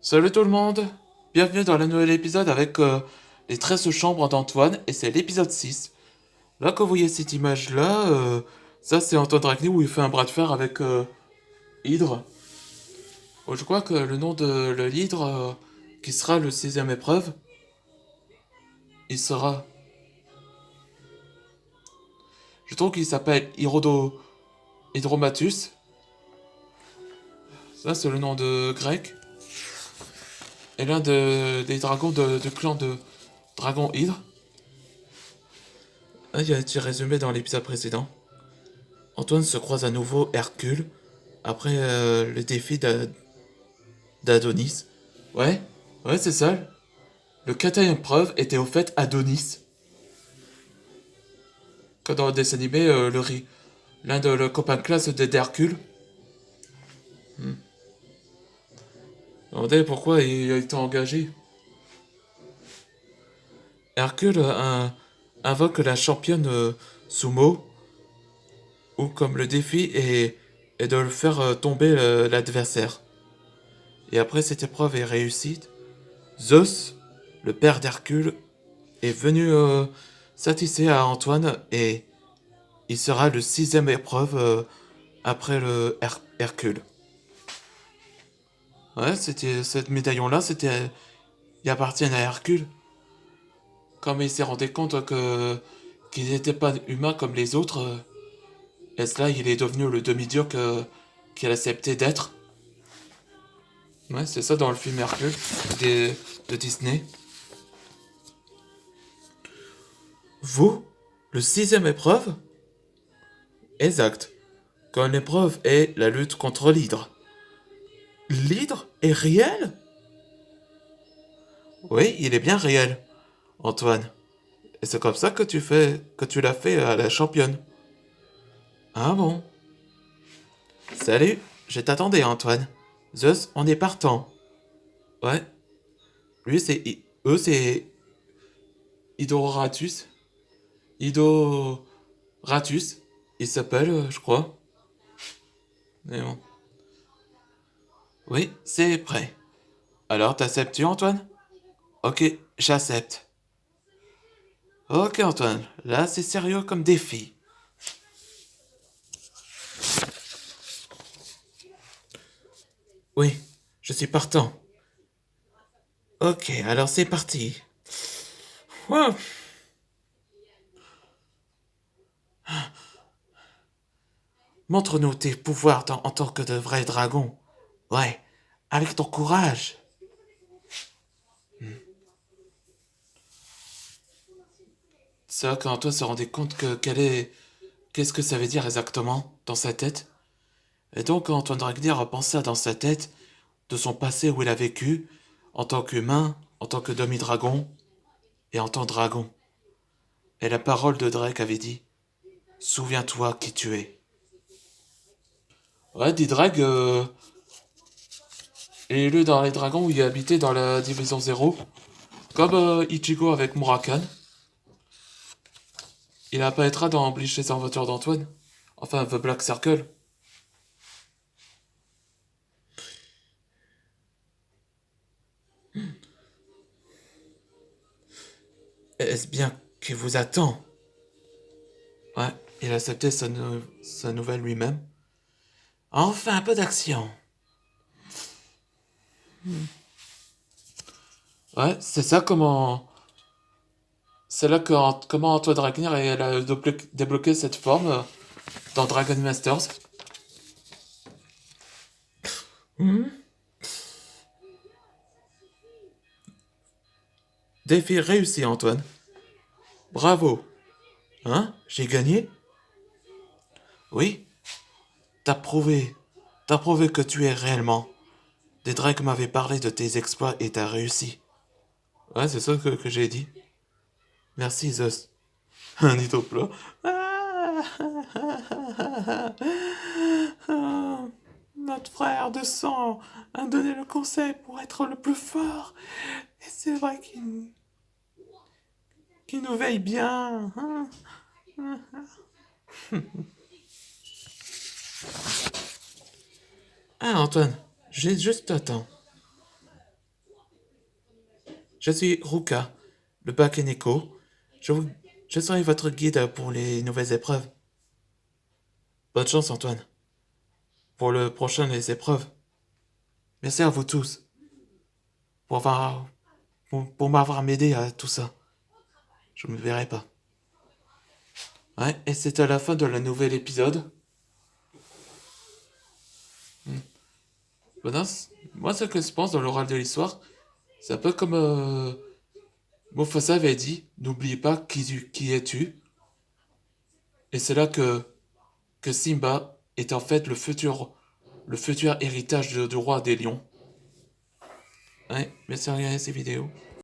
Salut tout le monde, bienvenue dans le nouvel épisode avec les 13 chambres d'Antoine et c'est l'épisode 6. Là quand vous voyez cette image là, ça c'est Antoine Dragny où il fait un bras de fer avec Hydre. Je crois que le nom de l'Hydre qui sera le sixième épreuve, il sera... Je trouve qu'il s'appelle Hydromatus. Ça c'est le nom de grec. Et l'un des dragons du clan de Dragon Hydre. Ah, il y a un petit résumé dans l'épisode précédent. Antoine se croise à nouveau Hercule après le défi d'Adonis. Ouais, ouais, c'est ça. Le quatrième preuve était au fait Adonis. Quand dans le dessin animé, l'un de leurs copains de classe d'Hercule. Demandait pourquoi il a été engagé. Hercule invoque la championne Sumo, ou comme le défi est de le faire tomber l'adversaire. Et après cette épreuve est réussie, Zeus, le père d'Hercule, est venu satisfaire à Antoine et il sera le sixième épreuve après le Hercule. Ouais, c'était cette médaillon-là, c'était, il appartient à Hercule. Comme il s'est rendu compte qu'il n'était pas humain comme les autres, et cela, il est devenu le demi-dieu qu'il acceptait d'être. Ouais, c'est ça dans le film Hercule de Disney. Vous, le sixième épreuve? Exact. Quand l'épreuve est la lutte contre l'hydre. L'hydre est réel? Oui, il est bien réel, Antoine. Et c'est comme ça que tu l'as fait à la championne. Ah bon? Salut, je t'attendais, Antoine. Zeus, on est partant. Ouais. Lui, eux, c'est Idoratus. Idoratus. Il s'appelle, je crois. Mais bon. Oui, c'est prêt. Alors, t'acceptes-tu, Antoine? Ok, j'accepte. Ok, Antoine, là, c'est sérieux comme défi. Oui, je suis partant. Ok, alors c'est parti. Ouah. Montre-nous tes pouvoirs en tant que de vrai dragon. Ouais, avec ton courage. C'est là qu'Antoine se rendait compte qu'est-ce que ça veut dire exactement dans sa tête. Et donc Antoine Dragnier repensa dans sa tête de son passé où il a vécu en tant qu'humain, en tant que demi-dragon et en tant que dragon. Et la parole de Drake avait dit: souviens-toi qui tu es. Ouais, dit Drake est élu dans les dragons où il habitait dans la division 0. Comme Ichigo avec Murakan. Il apparaîtra dans Bleach les aventures d'Antoine. Enfin, The Black Circle. Est-ce bien qui vous attend? Ouais, il a accepté sa nouvelle lui-même. Enfin, un peu d'action. Ouais, c'est ça comment... C'est là que comment Antoine Dragner a débloqué cette forme dans Dragon Masters. Hmm. Défi réussi, Antoine. Bravo. Hein? J'ai gagné? Oui, t'as prouvé. T'as prouvé que tu es réellement. Des Drake m'avaient parlé de tes exploits et t'as réussi. Ouais, c'est ça que j'ai dit. Merci, Zeus. Un nid au plat. Notre frère de sang a donné le conseil pour être le plus fort. Et c'est vrai qu'il nous veille bien. Ah, Antoine, j'ai juste le temps. Je suis Ruka, le Bakeneko. Je serai votre guide pour les nouvelles épreuves. Bonne chance, Antoine, pour le prochain les épreuves. Merci à vous tous pour m'avoir aidé à tout ça. Je me verrai pas. Ouais, et c'est à la fin de la nouvel épisode. Bon, moi, ce que je pense dans l'oral de l'histoire, c'est un peu comme Mufasa avait dit, n'oubliez pas qui es-tu. Et c'est là que Simba est en fait le futur héritage du roi des lions. Ouais, merci à regarder ces vidéos.